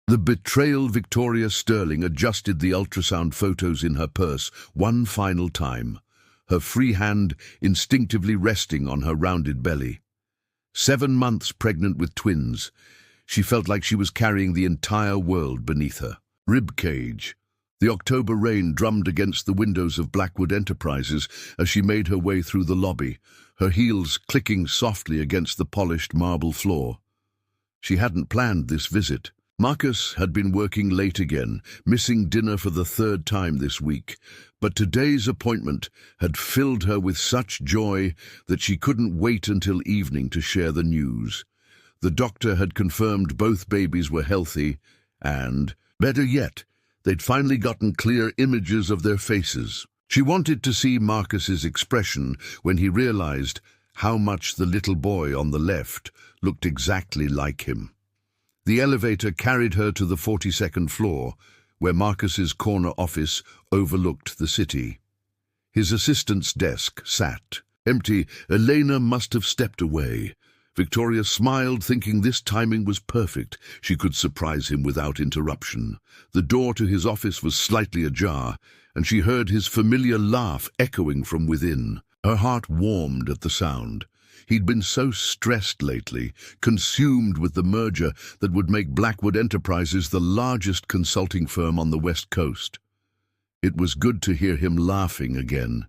The betrayal. Victoria Sterling adjusted the ultrasound photos in her purse one final time, her free hand instinctively resting on her rounded belly. 7 months pregnant with twins, she felt like she was carrying the entire world beneath her. Rib cage. The October rain drummed against the windows of Blackwood Enterprises as she made her way through the lobby, her heels clicking softly against the polished marble floor. She hadn't planned this visit. Marcus had been working late again, missing dinner for the 3rd time this week, but today's appointment had filled her with such joy that she couldn't wait until evening to share the news. The doctor had confirmed both babies were healthy and, better yet, they'd finally gotten clear images of their faces. She wanted to see Marcus's expression when he realized how much the little boy on the left looked exactly like him. The elevator carried her to the 42nd floor, where Marcus's corner office overlooked the city. His assistant's desk sat empty. Elena must have stepped away. Victoria smiled, thinking this timing was perfect. She could surprise him without interruption. The door to his office was slightly ajar, and she heard his familiar laugh echoing from within. Her heart warmed at the sound. He'd been so stressed lately, consumed with the merger that would make Blackwood Enterprises the largest consulting firm on the West Coast. It was good to hear him laughing again.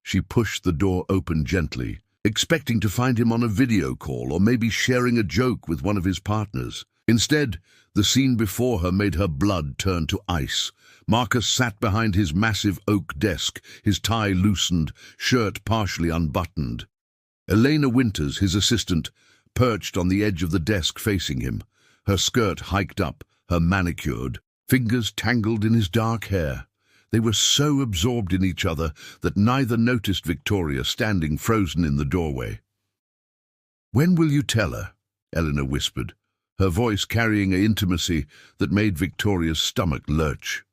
She pushed the door open gently, expecting to find him on a video call or maybe sharing a joke with one of his partners. Instead, the scene before her made her blood turn to ice. Marcus sat behind his massive oak desk, his tie loosened, shirt partially unbuttoned. Elena Winters, his assistant, perched on the edge of the desk facing him, her skirt hiked up, her manicured, fingers tangled in his dark hair. They were so absorbed in each other that neither noticed Victoria standing frozen in the doorway. "When will you tell her?" Eleanor whispered, her voice carrying an intimacy that made Victoria's stomach lurch.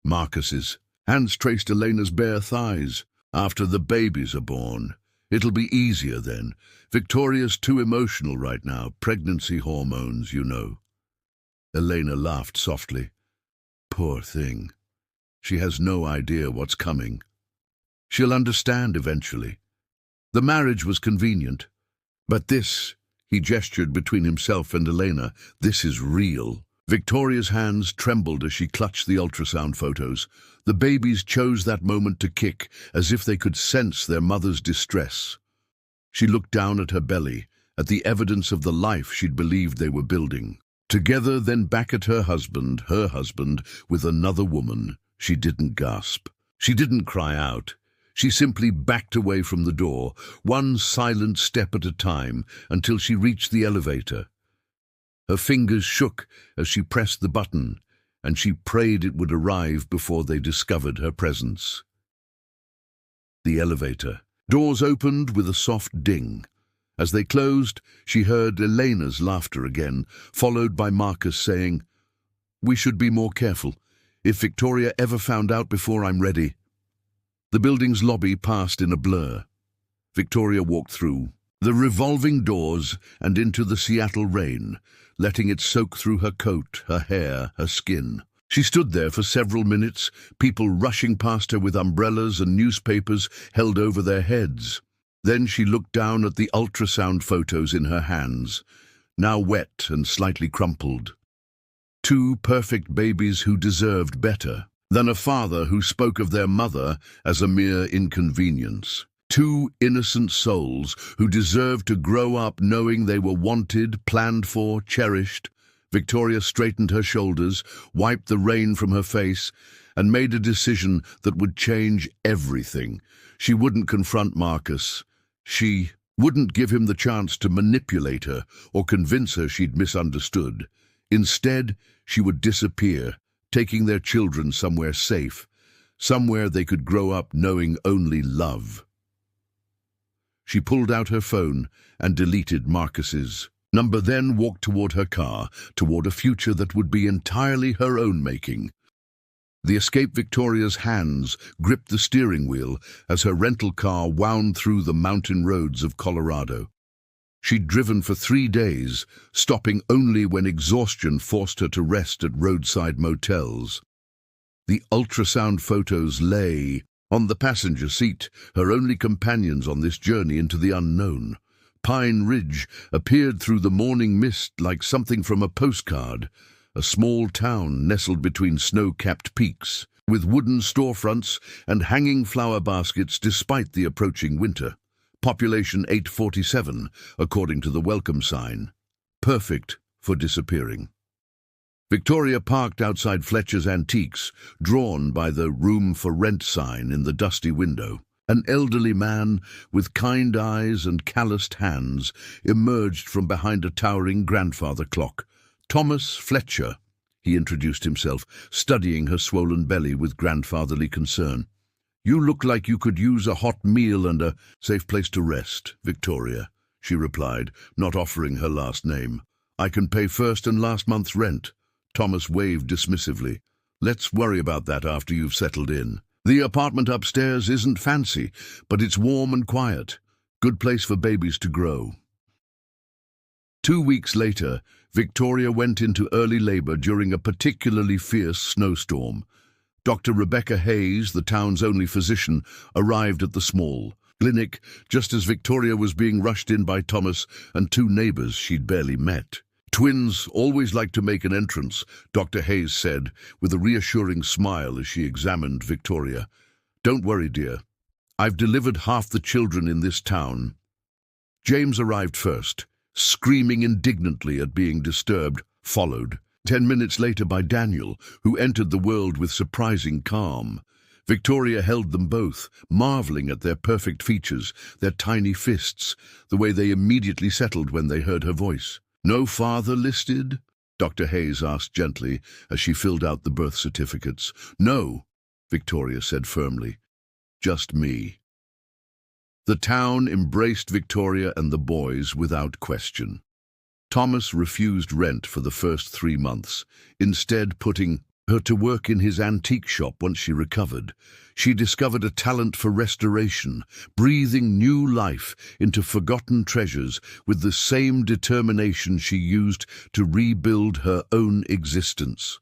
Marcus's hands traced Elena's bare thighs. "After the babies are born. It'll be easier then. Victoria's too emotional right now. Pregnancy hormones, you know." Elena laughed softly. "Poor thing. She has no idea what's coming. She'll understand eventually. The marriage was convenient. But this," he gestured between himself and Elena, "this is real." Victoria's hands trembled as she clutched the ultrasound photos. The babies chose that moment to kick, as if they could sense their mother's distress. She looked down at her belly, at the evidence of the life she'd believed they were building. Together, then back at her husband, with another woman. She didn't gasp. She didn't cry out. She simply backed away from the door, one silent step at a time, until she reached the elevator. Her fingers shook as she pressed the button, and she prayed it would arrive before they discovered her presence. The elevator. Doors opened with a soft ding. As they closed, she heard Elena's laughter again, followed by Marcus saying, "We should be more careful. If Victoria ever found out before I'm ready." The building's lobby passed in a blur. Victoria walked through the revolving doors and into the Seattle rain, letting it soak through her coat, her hair, her skin. She stood there for several minutes, people rushing past her with umbrellas and newspapers held over their heads. Then she looked down at the ultrasound photos in her hands, now wet and slightly crumpled. 2 perfect babies who deserved better than a father who spoke of their mother as a mere inconvenience. 2 innocent souls who deserved to grow up knowing they were wanted, planned for, cherished. Victoria straightened her shoulders, wiped the rain from her face, and made a decision that would change everything. She wouldn't confront Marcus. She wouldn't give him the chance to manipulate her or convince her she'd misunderstood. Instead, she would disappear, taking their children somewhere safe, somewhere they could grow up knowing only love. She pulled out her phone and deleted Marcus's number, then walked toward her car, toward a future that would be entirely her own making. The escape Victoria's hands gripped the steering wheel as her rental car wound through the mountain roads of Colorado. She'd driven for 3 days, stopping only when exhaustion forced her to rest at roadside motels. The ultrasound photos lay on the passenger seat, her only companions on this journey into the unknown. Pine Ridge appeared through the morning mist like something from a postcard, a small town nestled between snow-capped peaks, with wooden storefronts and hanging flower baskets despite the approaching winter. Population 847, according to the welcome sign. Perfect for disappearing. Victoria parked outside Fletcher's Antiques, drawn by the room for rent sign in the dusty window. An elderly man with kind eyes and calloused hands emerged from behind a towering grandfather clock. Thomas Fletcher, he introduced himself, studying her swollen belly with grandfatherly concern. "You look like you could use a hot meal and a safe place to rest, Victoria," she replied, not offering her last name. "I can pay first and last month's rent." Thomas waved dismissively. "Let's worry about that after you've settled in. The apartment upstairs isn't fancy, but it's warm and quiet. Good place for babies to grow." 2 weeks later, Victoria went into early labor during a particularly fierce snowstorm. Dr. Rebecca Hayes, the town's only physician, arrived at the small clinic just as Victoria was being rushed in by Thomas and 2 neighbors she'd barely met. "Twins always like to make an entrance," Dr. Hayes said, with a reassuring smile as she examined Victoria. "Don't worry, dear. I've delivered half the children in this town." James arrived first, screaming indignantly at being disturbed, followed 10 minutes later by Daniel, who entered the world with surprising calm. Victoria held them both, marveling at their perfect features, their tiny fists, the way they immediately settled when they heard her voice. "No father listed?" Dr. Hayes asked gently as she filled out the birth certificates. "No," Victoria said firmly. "Just me." The town embraced Victoria and the boys without question. Thomas refused rent for the first 3 months, instead putting her to work in his antique shop once she recovered. She discovered a talent for restoration, breathing new life into forgotten treasures with the same determination she used to rebuild her own existence.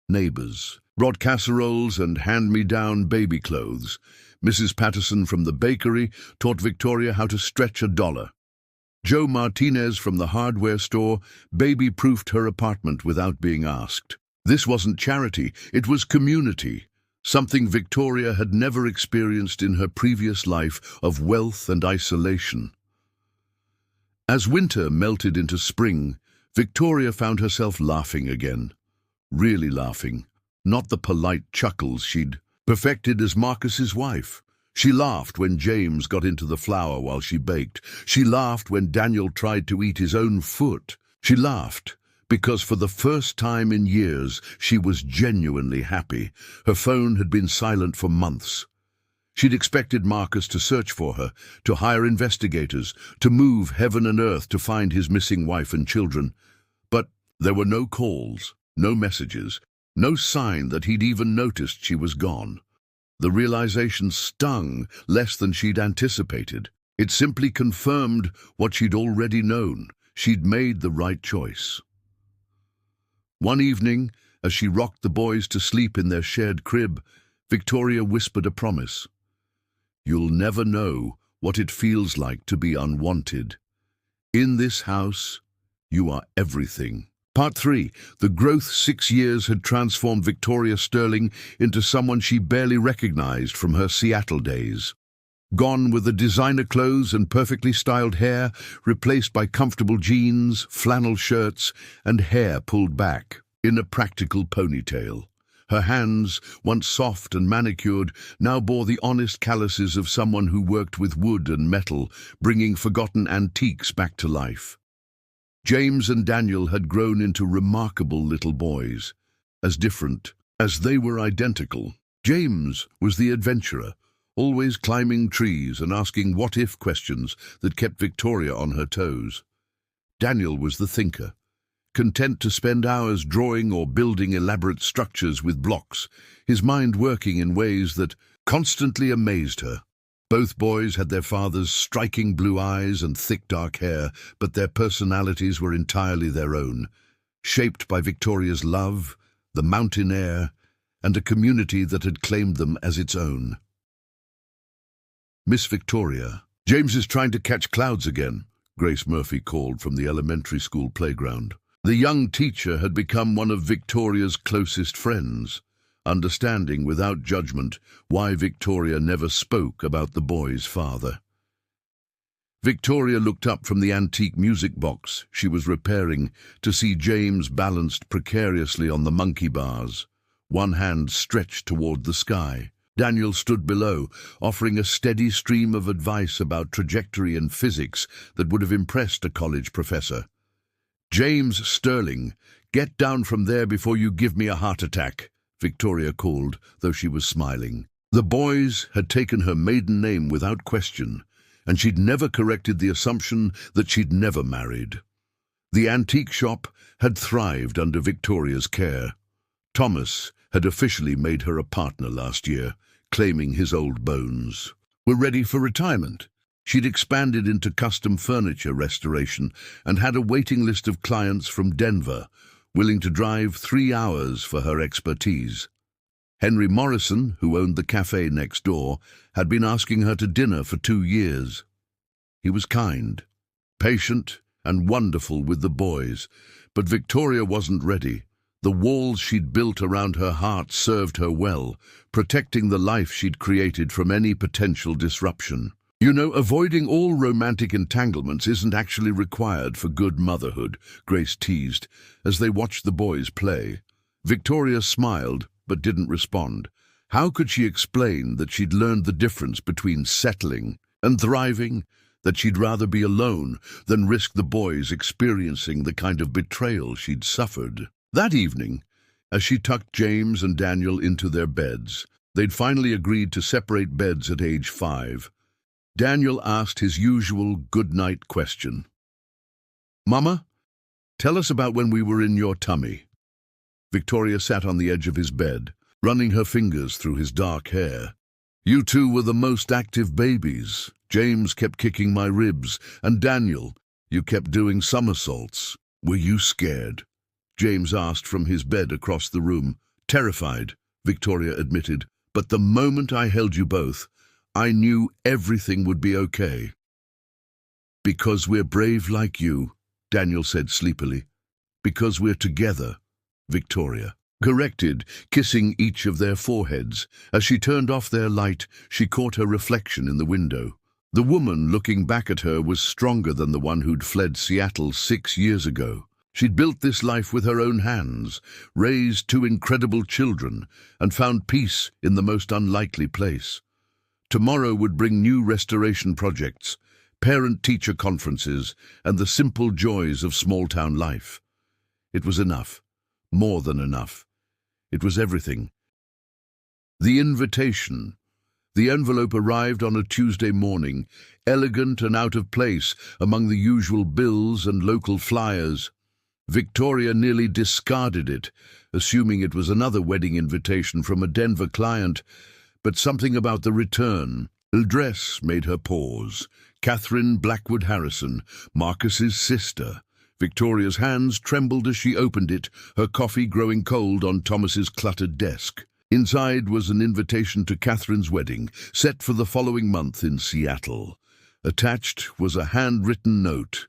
Neighbors brought casseroles and hand-me-down baby clothes. Mrs. Patterson from the bakery taught Victoria how to stretch $1. Joe Martinez from the hardware store baby-proofed her apartment without being asked. This wasn't charity, it was community, something Victoria had never experienced in her previous life of wealth and isolation. As winter melted into spring, Victoria found herself laughing again. Really laughing, not the polite chuckles she'd perfected as Marcus's wife. She laughed when James got into the flour while she baked. She laughed when Daniel tried to eat his own foot. She laughed because for the first time in years she was genuinely happy. Her phone had been silent for months. She'd expected Marcus to search for her, to hire investigators, to move heaven and earth to find his missing wife and children. But there were no calls, no messages, no sign that he'd even noticed she was gone. The realization stung less than she'd anticipated. It simply confirmed what she'd already known. She'd made the right choice. One evening, as she rocked the boys to sleep in their shared crib, Victoria whispered a promise. "You'll never know what it feels like to be unwanted. In this house, you are everything." Part 3. The growth 6 years had transformed Victoria Sterling into someone she barely recognized from her Seattle days. Gone were the designer clothes and perfectly styled hair, replaced by comfortable jeans, flannel shirts, and hair pulled back in a practical ponytail. Her hands, once soft and manicured, now bore the honest calluses of someone who worked with wood and metal, bringing forgotten antiques back to life. James and Daniel had grown into remarkable little boys, as different as they were identical. James was the adventurer, always climbing trees and asking what-if questions that kept Victoria on her toes. Daniel was the thinker, content to spend hours drawing or building elaborate structures with blocks, his mind working in ways that constantly amazed her. Both boys had their father's striking blue eyes and thick dark hair, but their personalities were entirely their own, shaped by Victoria's love, the mountain air, and a community that had claimed them as its own. "Miss Victoria, James is trying to catch clouds again," Grace Murphy called from the elementary school playground. The young teacher had become one of Victoria's closest friends, understanding without judgment why Victoria never spoke about the boy's father. Victoria looked up from the antique music box she was repairing to see James balanced precariously on the monkey bars, one hand stretched toward the sky. Daniel stood below, offering a steady stream of advice about trajectory and physics that would have impressed a college professor. "James Sterling, get down from there before you give me a heart attack," Victoria called, though she was smiling. The boys had taken her maiden name without question, and she'd never corrected the assumption that she'd never married. The antique shop had thrived under Victoria's care. Thomas had officially made her a partner last year, claiming his old bones were ready for retirement. She'd expanded into custom furniture restoration and had a waiting list of clients from Denver, willing to drive 3 hours for her expertise. Henry Morrison, who owned the cafe next door, had been asking her to dinner for 2 years. He was kind, patient, and wonderful with the boys, but Victoria wasn't ready. The walls she'd built around her heart served her well, protecting the life she'd created from any potential disruption. "You know, avoiding all romantic entanglements isn't actually required for good motherhood," Grace teased, as they watched the boys play. Victoria smiled, but didn't respond. How could she explain that she'd learned the difference between settling and thriving, that she'd rather be alone than risk the boys experiencing the kind of betrayal she'd suffered? That evening, as she tucked James and Daniel into their beds, they'd finally agreed to separate beds at age 5. Daniel asked his usual good-night question. "Mama, tell us about when we were in your tummy." Victoria sat on the edge of his bed, running her fingers through his dark hair. "You two were the most active babies. James kept kicking my ribs, and Daniel, you kept doing somersaults. Were you scared?" James asked from his bed across the room. "Terrified," Victoria admitted, "but the moment I held you both, I knew everything would be okay." "Because we're brave like you," Daniel said sleepily. "Because we're together," Victoria corrected, kissing each of their foreheads. As she turned off their light, she caught her reflection in the window. The woman looking back at her was stronger than the one who'd fled Seattle 6 years ago. She'd built this life with her own hands, raised 2 incredible children, and found peace in the most unlikely place. Tomorrow would bring new restoration projects, parent-teacher conferences, and the simple joys of small-town life. It was enough, more than enough. It was everything. The invitation. The envelope arrived on a Tuesday morning, elegant and out of place among the usual bills and local flyers. Victoria nearly discarded it, assuming it was another wedding invitation from a Denver client, but something about the return, address, made her pause. Catherine Blackwood Harrison, Marcus's sister. Victoria's hands trembled as she opened it, her coffee growing cold on Thomas's cluttered desk. Inside was an invitation to Catherine's wedding, set for the following month in Seattle. Attached was a handwritten note.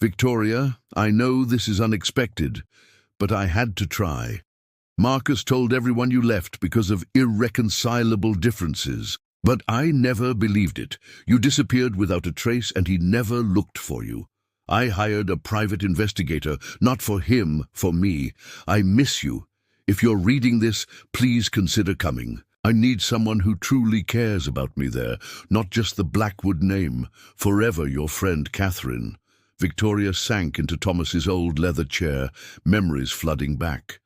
"Victoria, I know this is unexpected, but I had to try. Marcus told everyone you left because of irreconcilable differences, but I never believed it. You disappeared without a trace, and he never looked for you. I hired a private investigator, not for him, for me. I miss you. If you're reading this, please consider coming. I need someone who truly cares about me there, not just the Blackwood name. Forever your friend Catherine." Victoria sank into Thomas's old leather chair, memories flooding back.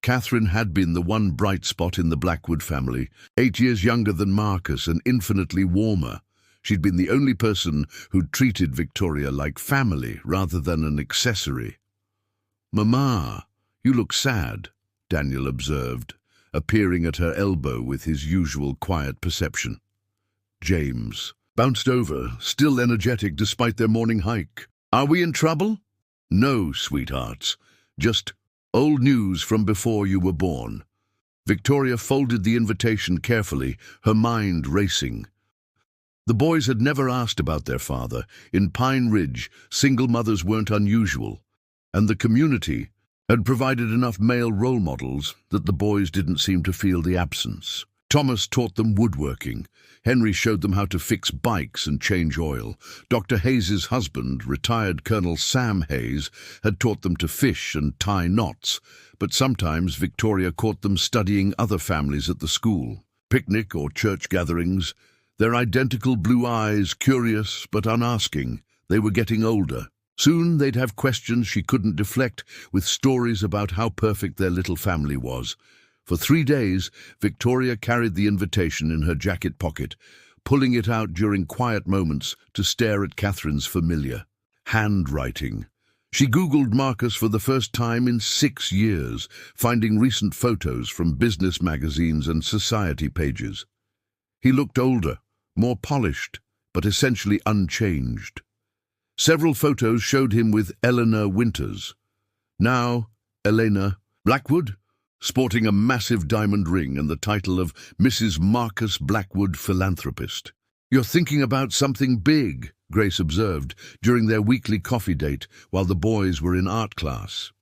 Catherine had been the one bright spot in the Blackwood family, 8 years younger than Marcus and infinitely warmer. She'd been the only person who'd treated Victoria like family rather than an accessory. "Mama, you look sad," Daniel observed, appearing at her elbow with his usual quiet perception. James bounced over, still energetic despite their morning hike. "Are we in trouble?" "No, sweethearts. Just old news from before you were born." Victoria folded the invitation carefully, her mind racing. The boys had never asked about their father. In Pine Ridge, single mothers weren't unusual, and the community had provided enough male role models that the boys didn't seem to feel the absence. Thomas taught them woodworking. Henry showed them how to fix bikes and change oil. Dr. Hayes's husband, retired Colonel Sam Hayes, had taught them to fish and tie knots, but sometimes Victoria caught them studying other families at the school. Picnic or church gatherings, their identical blue eyes curious but unasking. They were getting older. Soon they'd have questions she couldn't deflect, with stories about how perfect their little family was. For 3 days, Victoria carried the invitation in her jacket pocket, pulling it out during quiet moments to stare at Catherine's familiar handwriting. She Googled Marcus for the first time in 6 years, finding recent photos from business magazines and society pages. He looked older, more polished, but essentially unchanged. Several photos showed him with Eleanor Winters. Now, Elena Blackwood, sporting a massive diamond ring and the title of Mrs. Marcus Blackwood, philanthropist. "You're thinking about something big," Grace observed during their weekly coffee date while the boys were in art class.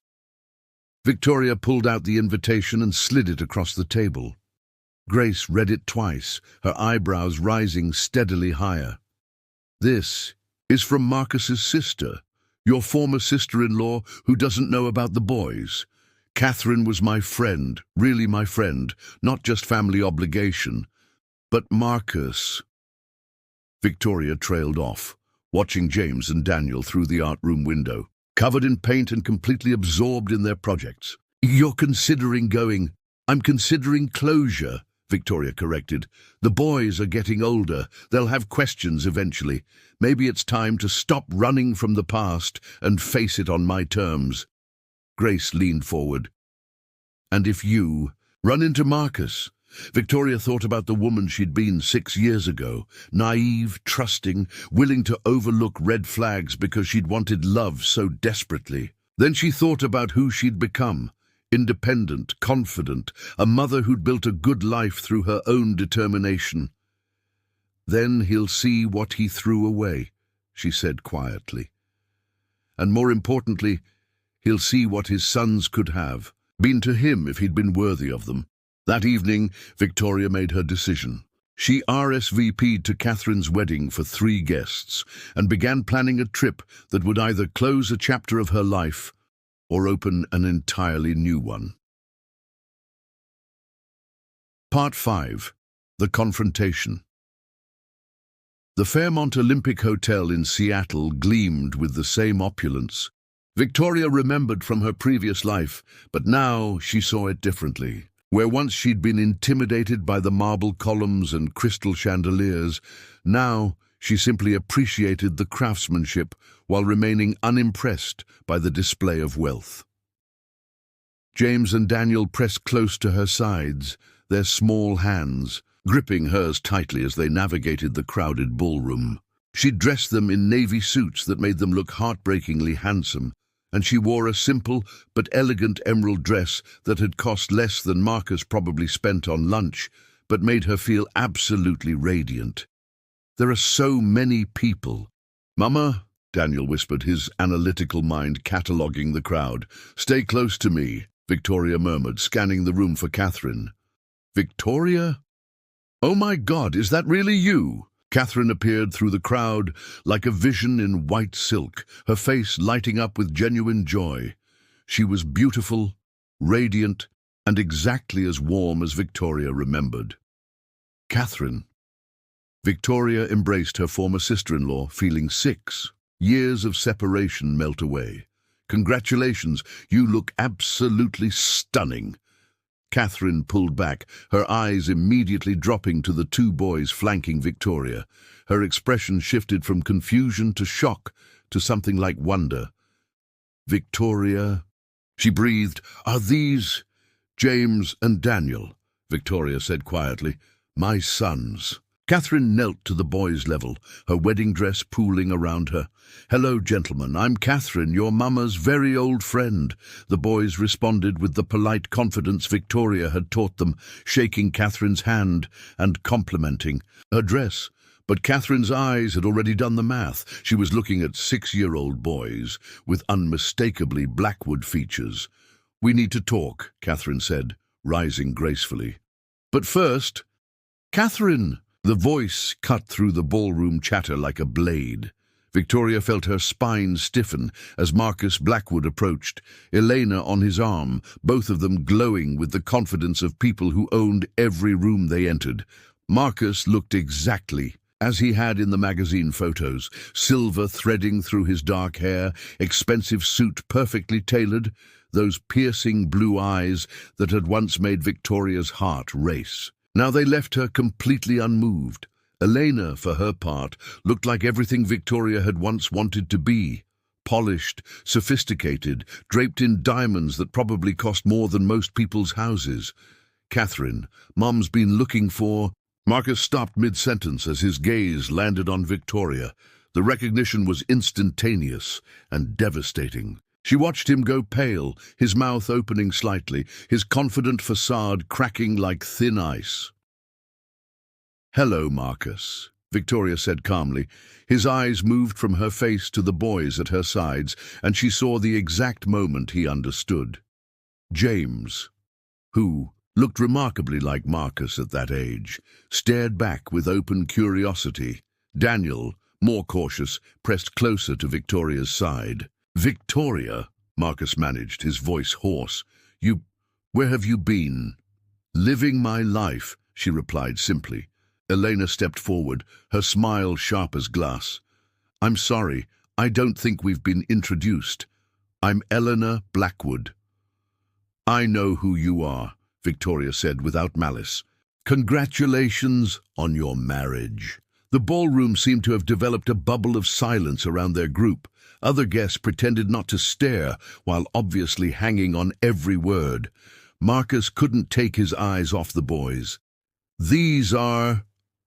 Victoria pulled out the invitation and slid it across the table. Grace read it twice, her eyebrows rising steadily higher. "This is from Marcus's sister, your former sister-in-law who doesn't know about the boys. Catherine was my friend, really my friend, not just family obligation. But Marcus—" Victoria trailed off, watching James and Daniel through the art room window, covered in paint and completely absorbed in their projects. "You're considering going—" "I'm considering closure," Victoria corrected. "The boys are getting older. They'll have questions eventually. Maybe it's time to stop running from the past and face it on my terms." Grace leaned forward. "And if you run into Marcus?" Victoria thought about the woman she'd been 6 years ago, naive, trusting, willing to overlook red flags because she'd wanted love so desperately. Then she thought about who she'd become. Independent, confident, a mother who'd built a good life through her own determination. "Then he'll see what he threw away," she said quietly. "And more importantly, he'll see what his sons could have been to him if he'd been worthy of them." That evening, Victoria made her decision. She RSVP'd to Catherine's wedding for 3 guests and began planning a trip that would either close a chapter of her life or open an entirely new one. Part 5. The Confrontation. The Fairmont Olympic Hotel in Seattle gleamed with the same opulence. Victoria remembered from her previous life, but now she saw it differently. Where once she'd been intimidated by the marble columns and crystal chandeliers, now she simply appreciated the craftsmanship while remaining unimpressed by the display of wealth. James and Daniel pressed close to her sides, their small hands gripping hers tightly as they navigated the crowded ballroom. She'd dressed them in navy suits that made them look heartbreakingly handsome, and she wore a simple but elegant emerald dress that had cost less than Marcus probably spent on lunch, but made her feel absolutely radiant. "There are so many people." "Mama," Daniel whispered, his analytical mind cataloguing the crowd. "Stay close to me," Victoria murmured, scanning the room for Catherine. "Victoria? Oh my God, is that really you?" Catherine appeared through the crowd like a vision in white silk, her face lighting up with genuine joy. She was beautiful, radiant, and exactly as warm as Victoria remembered. "Catherine." Victoria embraced her former sister-in-law, feeling 6 years of separation melt away. "Congratulations, you look absolutely stunning." Catherine pulled back, her eyes immediately dropping to the 2 boys flanking Victoria. Her expression shifted from confusion to shock to something like wonder. "Victoria," she breathed, "are these—" "James and Daniel," Victoria said quietly. "My sons." Catherine knelt to the boy's level, her wedding dress pooling around her. "Hello, gentlemen, I'm Catherine, your mama's very old friend." The boys responded with the polite confidence Victoria had taught them, shaking Catherine's hand and complimenting her dress. But Catherine's eyes had already done the math. She was looking at 6-year-old boys with unmistakably Blackwood features. "We need to talk," Catherine said, rising gracefully. "But first, Catherine!" The voice cut through the ballroom chatter like a blade. Victoria felt her spine stiffen as Marcus Blackwood approached, Elena on his arm, both of them glowing with the confidence of people who owned every room they entered. Marcus looked exactly as he had in the magazine photos, silver threading through his dark hair, expensive suit perfectly tailored, those piercing blue eyes that had once made Victoria's heart race. Now they left her completely unmoved. Elena, for her part, looked like everything Victoria had once wanted to be. Polished, sophisticated, draped in diamonds that probably cost more than most people's houses. "Catherine, Mum's been looking for—" Marcus stopped mid-sentence as his gaze landed on Victoria. The recognition was instantaneous and devastating. She watched him go pale, his mouth opening slightly, his confident facade cracking like thin ice. "Hello, Marcus," Victoria said calmly. His eyes moved from her face to the boys at her sides, and she saw the exact moment he understood. James, who looked remarkably like Marcus at that age, stared back with open curiosity. Daniel, more cautious, pressed closer to Victoria's side. "Victoria," Marcus managed, his voice hoarse. Where have you been?" "Living my life," she replied simply. Elena stepped forward, her smile sharp as glass. "I'm sorry, I don't think we've been introduced. I'm Eleanor Blackwood." "I know who you are," Victoria said without malice. "Congratulations on your marriage." The ballroom seemed to have developed a bubble of silence around their group. Other guests pretended not to stare, while obviously hanging on every word. Marcus couldn't take his eyes off the boys. "These are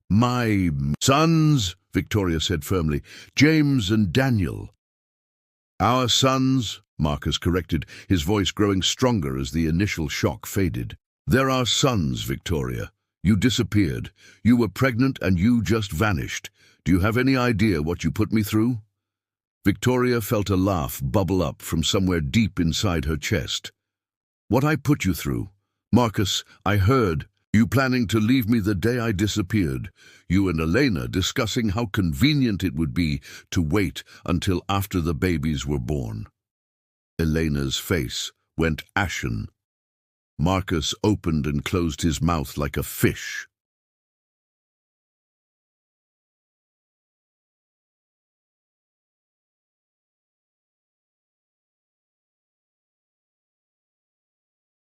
my sons," Victoria said firmly. "James and Daniel." "Our sons," Marcus corrected, his voice growing stronger as the initial shock faded. "They're our sons, Victoria. You disappeared. You were pregnant and you just vanished. Do you have any idea what you put me through?" Victoria felt a laugh bubble up from somewhere deep inside her chest. "What I put you through? Marcus, I heard you planning to leave me the day I disappeared. You and Elena discussing how convenient it would be to wait until after the babies were born." Elena's face went ashen. Marcus opened and closed his mouth like a fish.